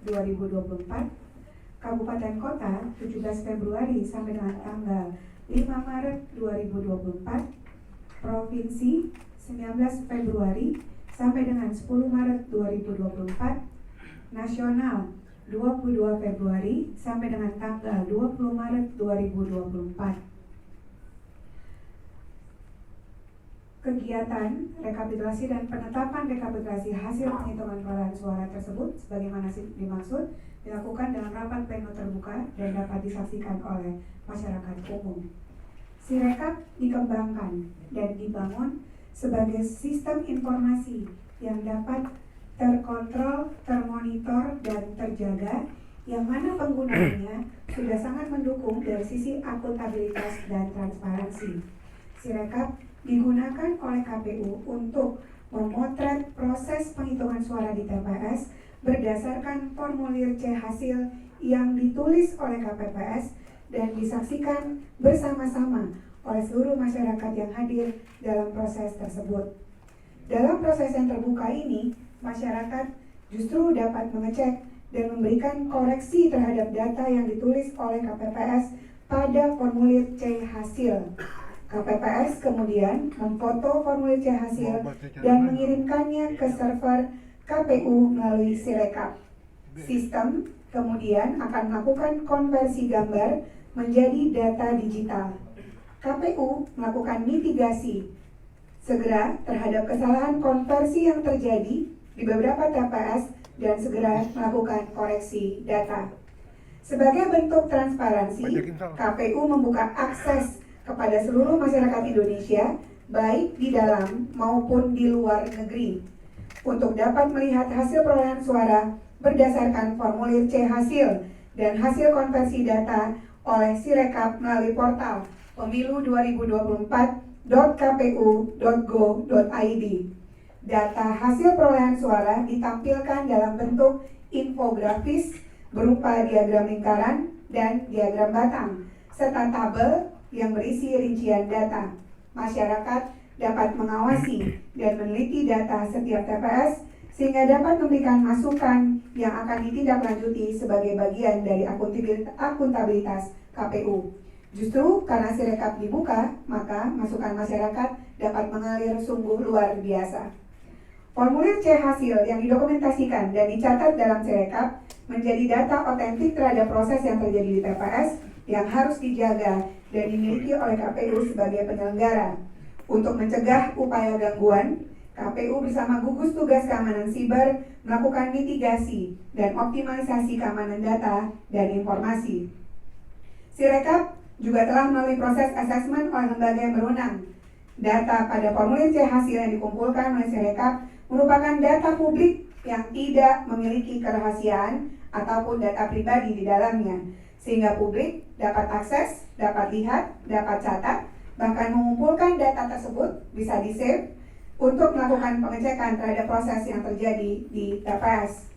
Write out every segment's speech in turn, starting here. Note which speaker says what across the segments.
Speaker 1: 2024, Kabupaten Kota 17 Februari sampai dengan tanggal 5 Maret 2024, Provinsi 19 Februari sampai dengan 10 Maret 2024, Nasional 22 Februari sampai dengan tanggal 20 Maret 2024. Kegiatan rekapitulasi dan penetapan rekapitulasi hasil penghitungan perolehan suara tersebut sebagaimana dimaksud dilakukan dalam rapat pleno terbuka dan dapat disaksikan oleh masyarakat umum. Sirekap dikembangkan dan dibangun sebagai sistem informasi yang dapat terkontrol, termonitor, dan terjaga, yang mana penggunaannya sudah sangat mendukung dari sisi akuntabilitas dan transparansi. Sirekap digunakan oleh KPU untuk memotret proses penghitungan suara di TPS berdasarkan formulir C hasil yang ditulis oleh KPPS dan disaksikan bersama-sama oleh seluruh masyarakat yang hadir dalam proses tersebut. Dalam proses yang terbuka ini, masyarakat justru dapat mengecek dan memberikan koreksi terhadap data yang ditulis oleh KPPS pada formulir C hasil. KPPS kemudian memfoto formulir C hasil dan mengirimkannya ke server KPU melalui Sirekap. Sistem kemudian akan melakukan konversi gambar menjadi data digital. KPU melakukan mitigasi segera terhadap kesalahan konversi yang terjadi di beberapa TPS dan segera melakukan koreksi data. Sebagai bentuk transparansi, KPU membuka akses kepada seluruh masyarakat Indonesia, baik di dalam maupun di luar negeri, untuk dapat melihat hasil perolehan suara berdasarkan formulir C hasil dan hasil konversi data oleh Sirekap melalui portal pemilu2024.kpu.go.id. Data hasil perolehan suara ditampilkan dalam bentuk infografis berupa diagram lingkaran dan diagram batang, serta tabel yang berisi rincian data. Masyarakat dapat mengawasi dan meneliti data setiap TPS sehingga dapat memberikan masukan yang akan ditindaklanjuti sebagai bagian dari akuntabilitas KPU. Justru karena Sirekap dibuka, maka masukan masyarakat dapat mengalir sungguh luar biasa. Formulir C hasil yang didokumentasikan dan dicatat dalam Sirekap menjadi data otentik terhadap proses yang terjadi di TPS yang harus dijaga dan dimiliki oleh KPU sebagai penyelenggara. Untuk mencegah upaya gangguan, KPU bersama gugus tugas keamanan siber melakukan mitigasi dan optimalisasi keamanan data dan informasi. Sirekap juga telah melalui proses asesmen oleh lembaga yang berwenang. Data pada formulir C hasil yang dikumpulkan oleh Sirekap merupakan data publik yang tidak memiliki kerahasiaan ataupun data pribadi di dalamnya, sehingga publik dapat akses, dapat lihat, dapat catat, bahkan mengumpulkan data tersebut bisa di-save untuk melakukan pengecekan terhadap proses yang terjadi di TPS.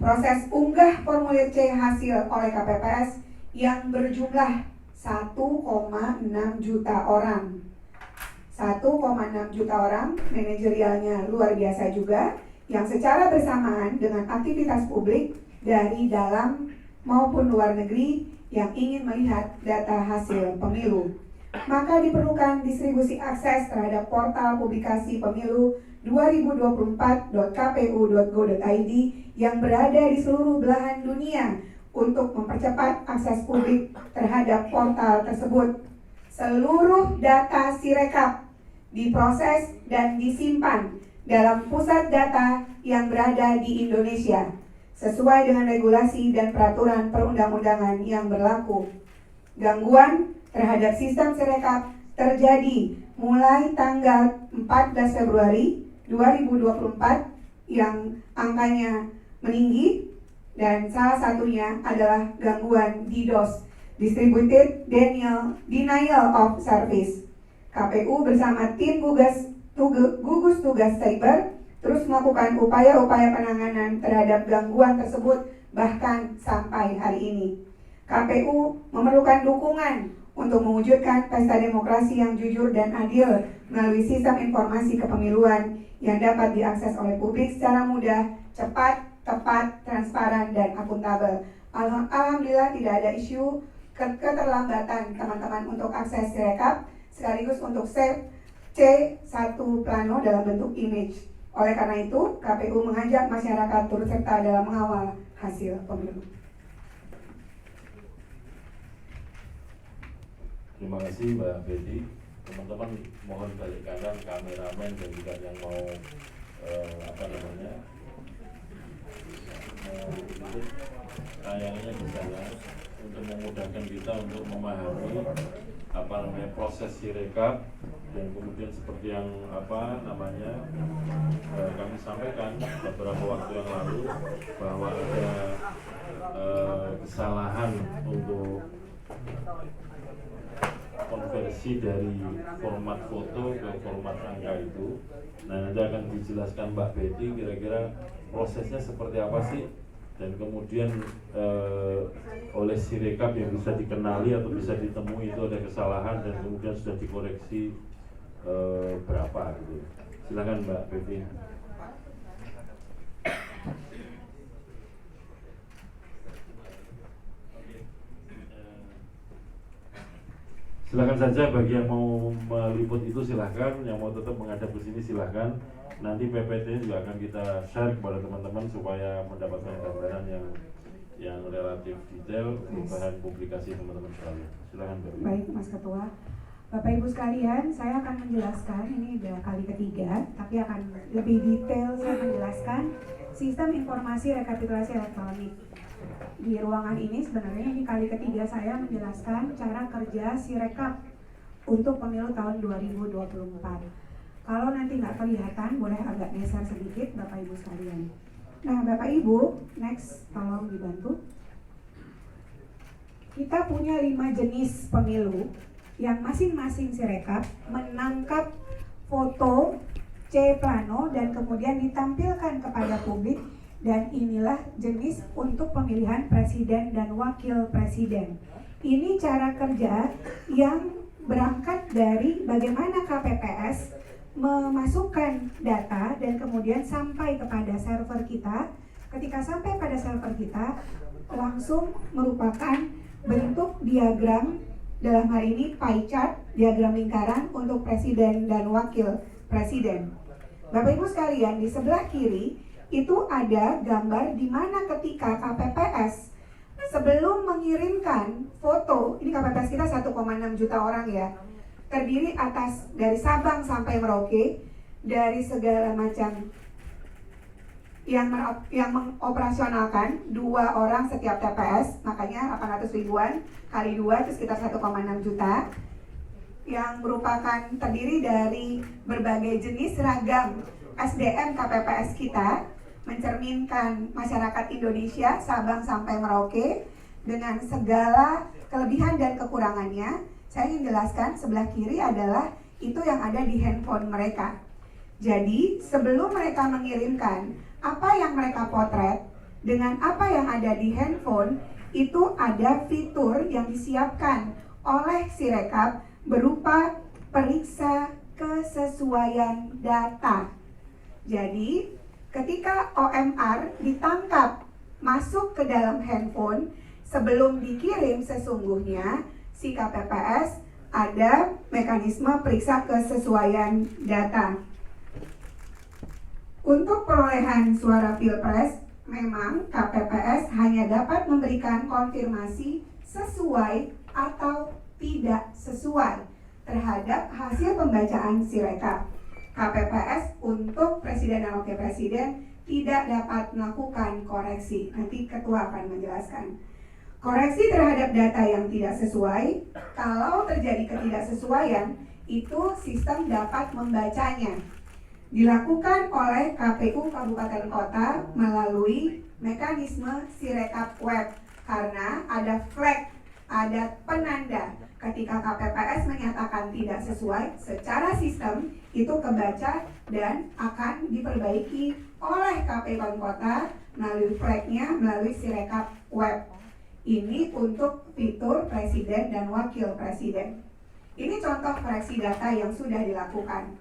Speaker 1: Proses unggah formulir C hasil oleh KPPS yang berjumlah 1,6 juta orang. 1,6 juta orang, manajerialnya luar biasa juga, yang secara bersamaan dengan aktivitas publik dari dalam maupun luar negeri yang ingin melihat data hasil pemilu. Maka diperlukan distribusi akses terhadap portal publikasi pemilu 2024.kpu.go.id yang berada di seluruh belahan dunia untuk mempercepat akses publik terhadap portal tersebut. Seluruh data Sirekap diproses dan disimpan dalam pusat data yang berada di Indonesia sesuai dengan regulasi dan peraturan perundang-undangan yang berlaku. Gangguan terhadap sistem Sirekap terjadi mulai tanggal 14 Februari 2024 yang angkanya meninggi, dan salah satunya adalah gangguan DDoS, Distributed Denial of Service. KPU bersama tim gugus tugas cyber terus melakukan upaya-upaya penanganan terhadap gangguan tersebut bahkan sampai hari ini. KPU memerlukan dukungan untuk mewujudkan pesta demokrasi yang jujur dan adil melalui sistem informasi kepemiluan yang dapat diakses oleh publik secara mudah, cepat, tepat, transparan, dan akuntabel. Alhamdulillah tidak ada isu keterlambatan teman-teman untuk akses Sirekap, sekaligus untuk save C1 Plano dalam bentuk image. Oleh karena itu, KPU mengajak masyarakat turut serta dalam mengawal hasil pemilu.
Speaker 2: Terima kasih Mbak Betty. Teman-teman mohon balik kanan kameramen dan juga yang mau kayaknya di sana untuk memudahkan kita untuk memahami proses Sirekap, dan kemudian seperti yang kami sampaikan beberapa waktu yang lalu bahwa ada kesalahan untuk konversi dari format foto ke format angka itu. Nah, nanti akan dijelaskan Mbak Betty kira-kira prosesnya seperti apa sih, dan kemudian oleh Sirekap yang bisa dikenali atau bisa ditemui itu ada kesalahan dan kemudian sudah dikoreksi berapa gitu. Silakan Mbak Betty. Silakan saja bagi yang mau meliput itu silahkan, yang mau tetap menghadap ke sini silahkan. Nanti PPT juga akan kita share kepada teman-teman supaya mendapatkan gambaran yang relatif detail untuk bahan publikasi teman-teman sekalian. Silakan Mbak.
Speaker 1: Baik Mas Ketua, Bapak Ibu sekalian, saya akan menjelaskan, ini udah kali ketiga, tapi akan lebih detail saya menjelaskan sistem informasi rekapitulasi elektronik. Di ruangan ini sebenarnya ini kali ketiga saya menjelaskan cara kerja Sirekap untuk pemilu tahun 2024. Kalau nanti nggak kelihatan, boleh agak geser sedikit Bapak Ibu sekalian. Nah Bapak Ibu, next tolong dibantu. Kita punya 5 jenis pemilu yang masing-masing Sirekap menangkap foto C Plano dan kemudian ditampilkan kepada publik. Dan inilah jenis untuk pemilihan presiden dan wakil presiden. Ini cara kerja yang berangkat dari bagaimana KPPS memasukkan data dan kemudian sampai kepada server kita. Ketika sampai pada server kita, langsung merupakan bentuk diagram, dalam hal ini pie chart, diagram lingkaran untuk presiden dan wakil presiden. Bapak Ibu sekalian, di sebelah kiri itu ada gambar di mana ketika KPPS sebelum mengirimkan foto, ini KPPS kita 1,6 juta orang ya, terdiri atas dari Sabang sampai Merauke, dari segala macam yang mengoperasionalkan 2 orang setiap TPS, makanya 800 ribuan kali 2 itu sekitar 1,6 juta, yang merupakan terdiri dari berbagai jenis ragam SDM KPPS kita, mencerminkan masyarakat Indonesia Sabang sampai Merauke dengan segala kelebihan dan kekurangannya. Saya ingin jelaskan sebelah kiri adalah itu yang ada di handphone mereka. Jadi sebelum mereka mengirimkan apa yang mereka potret dengan apa yang ada di handphone, itu ada fitur yang disiapkan oleh Sirekap berupa periksa kesesuaian data. Jadi ketika OMR ditangkap masuk ke dalam handphone, sebelum dikirim sesungguhnya si KPPS ada mekanisme periksa kesesuaian data. Untuk perolehan suara Pilpres, memang KPPS hanya dapat memberikan konfirmasi sesuai atau tidak sesuai terhadap hasil pembacaan Sirekap. KPPS untuk presiden dan wakil presiden tidak dapat melakukan koreksi. Nanti ketua akan menjelaskan. Koreksi terhadap data yang tidak sesuai, kalau terjadi ketidaksesuaian, itu sistem dapat membacanya. Dilakukan oleh KPU Kabupaten Kota melalui mekanisme Sirekap Web, karena ada flag, ada penanda. Ketika KPPS menyatakan tidak sesuai, secara sistem itu kebaca dan akan diperbaiki oleh KPU Kota melalui flagnya, melalui Sirekap Web. Ini untuk fitur presiden dan wakil presiden. Ini contoh koreksi data yang sudah dilakukan.